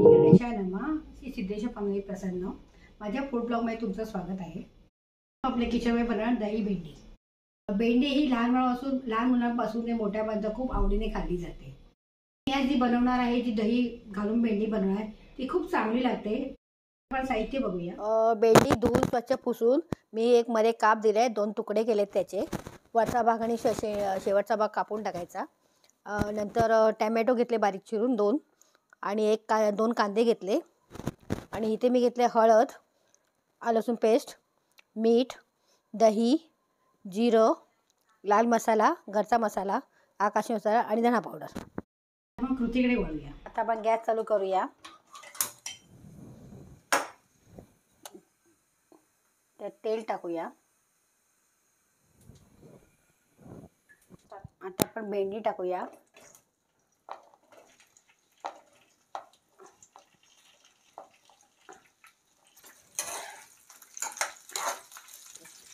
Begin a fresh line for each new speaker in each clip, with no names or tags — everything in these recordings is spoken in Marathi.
गणेशाय नमः. श्री सिद्धेश्वर पंगई प्रसन्न. माझ्या फूड ब्लॉगमध्ये तुमचं स्वागत आहे. आपल्या किचनमध्ये बनवणार दही भेंडी. भेंडी ही लहान मुलांपासून ते मोठ्यापर्यंत खूप आवडीने खाल्ली जाते. मी आज जी बनवणार आहे, जी दही घालून भेंडी बनवणार ती खूप चांगली लागते. आपण साहित्य बघूया. भेंडी धुवून स्वच्छ पुसून मी एक मध्ये काप दिले, 2 तुकडे केलेत त्याचे. वरचा भाग आणि शेवटचा भाग कापून टाकायचा. नंतर टॅमॅटो घेतले बारीक चिरून 2 आणि 2 कांदे घेतले आणि इथे मी घेतले हळद, आलं लसूण पेस्ट, मीठ, दही, जिरं, लाल मसाला, घरचा मसाला, आकाशी मसाला आणि धना पावडर. आपण कृतीकडे वळूया. आता आपण गॅस चालू करूया. त्यात तेल टाकूया. आता आपण भेंडी टाकूया.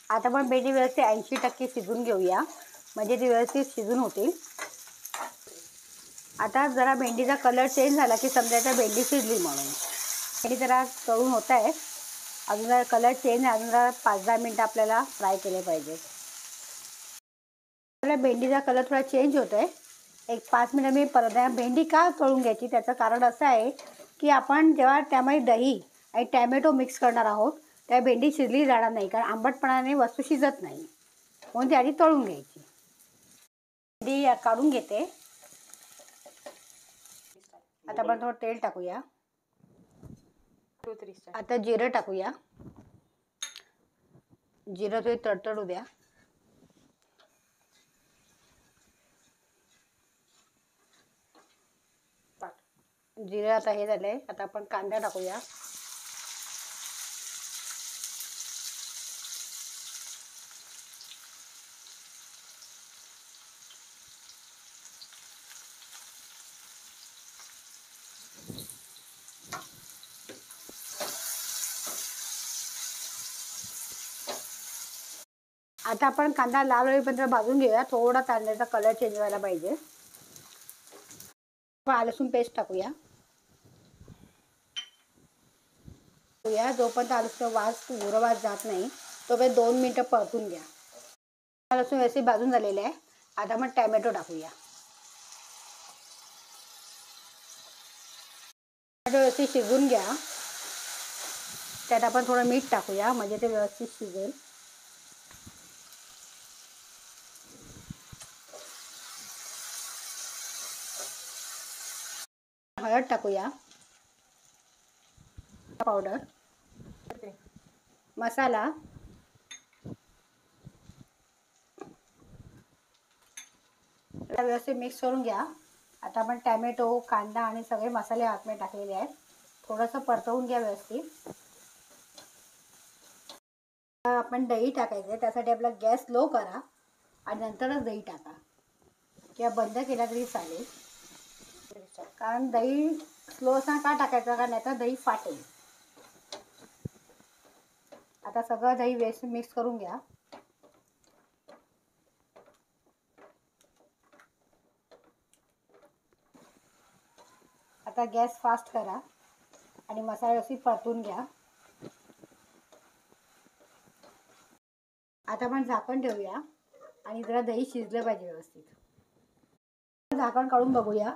आता आपण भेंडी व्यवस्थित 80% शिजून घेऊया, म्हणजे ती व्यवस्थित शिजून होतील. आता जरा भेंडीचा कलर चेंज झाला की समजायचं भेंडी शिजली म्हणून. भेंडी जरा तळून होत आहे. अजून जरा कलर चेंज, अजून जरा 5-10 मिनटं आपल्याला फ्राय केले पाहिजे. आपल्या भेंडीचा कलर थोडा चेंज होत आहे. एक 5 मिनटं मी परत भेंडी का तळून घ्यायची त्याचं कारण असं आहे की आपण जेव्हा त्यामध्ये दही आणि टॅमॅटो मिक्स करणार आहोत त्या भेंडी शिजली जाणार नाही, कारण आंबटपणाने वस्तू शिजत नाही, म्हणून ती आधी तळून घ्यायची. भेंडी काढून घेते. आता आपण थोडं तेल टाकूया. आता जिरं टाकूया. जिरं थोडी तडतडू द्या. जिरं आता हे झालंय. आता आपण कांदा टाकूया. आता आपण कांदा लाल होईपर्यंत भाजून घेऊया. थोडा कांद्याचा कलर चेंज व्हायला पाहिजे. आलं लसूण पेस्ट टाकूया. जोपर्यंत आलं वास जात नाही तोपर्यंत 2 मिनटं परतून घ्या. आलं लसूण व्यवस्थित भाजून झालेले आहे. आता आपण टॅमॅटो टाकूया. टॅमॅटो व्यवस्थित शिजून घ्या. त्यात आपण थोडं मीठ टाकूया, म्हणजे ते व्यवस्थित शिजेल. हळद टाकूया. पावडर, मसाला, व्यवस्थित मिक्स करून घ्या. आता आपण टॅमॅटो, कांदा आणि सगळे मसाले आतमध्ये टाकलेले आहेत. थोडंसं परतवून घ्या व्यवस्थित. आपण दही टाकायचं आहे. त्यासाठी आपला गॅस लो करा आणि नंतरच दही टाका, किंवा बंद केला तरी चालेल. कारण दही स्लो असताना का टाकायचं, कारण नाहीतर दही फाटेल. आता सगळं दही व्यवस्थित मिक्स करून घ्या. आता गॅस फास्ट करा आणि मसाला व्यवस्थित परतून घ्या. आता आपण झाकण ठेवूया आणि जरा दही शिजलं पाहिजे व्यवस्थित. झाकण काढून बघूया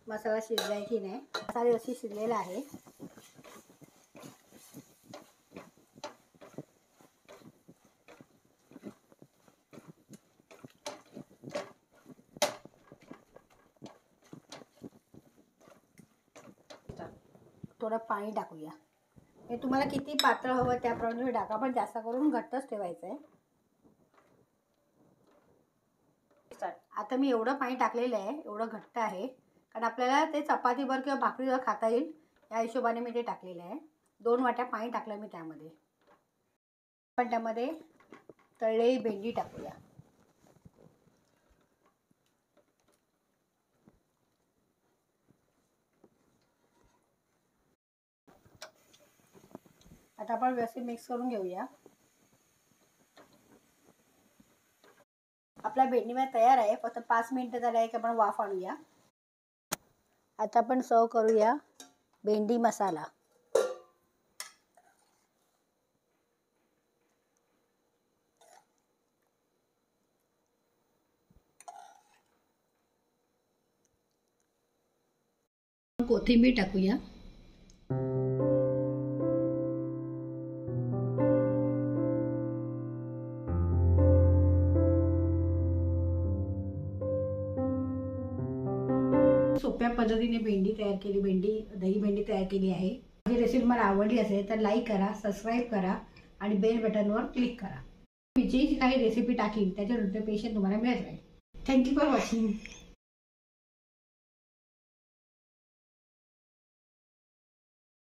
मसाला शिजलाय की नाही. मसाला व्यवस्थित शिजलेला आहे. थोडं पाणी टाकूया. हे तुम्हाला किती पातळ हवं त्याप्रमाणे तुम्ही टाका, पण जास्त करून घट्टच ठेवायचं आहे. आता मी एवढं पाणी टाकलेलं आहे, एवढं घट्ट आहे, कारण आपल्याला ते चपातीवर किंवा भाकरीवर खाता येईल या हिशोबाने मी ते टाकलेलं आहे. 2 वाट्या पाणी टाकलं मी त्यामध्ये. पण त्यामध्ये तळलेली भेंडी टाकूया. आता आपण व्यवस्थित मिक्स करून घेऊया. आपला भेंडी मला तयार आहे. फक्त 5 मिनिटं झाले आहे की आपण वाफ आणूया. आता आपण सर्व करूया भेंडी मसाला. कोथिंबीर टाकूया. सोप्या पद्धतीने भेंडी तयार केली, दही भेंडी तयार केली आहे. ही रेसिपी मला आवडली असेल तर लाईक करा, सबस्क्राईब करा आणि बेल बटनवर क्लिक करा. मी जी काही रेसिपी टाकीन त्याचे नोटिफिकेशन तुम्हाला मिळत राहील. Thank you for watching.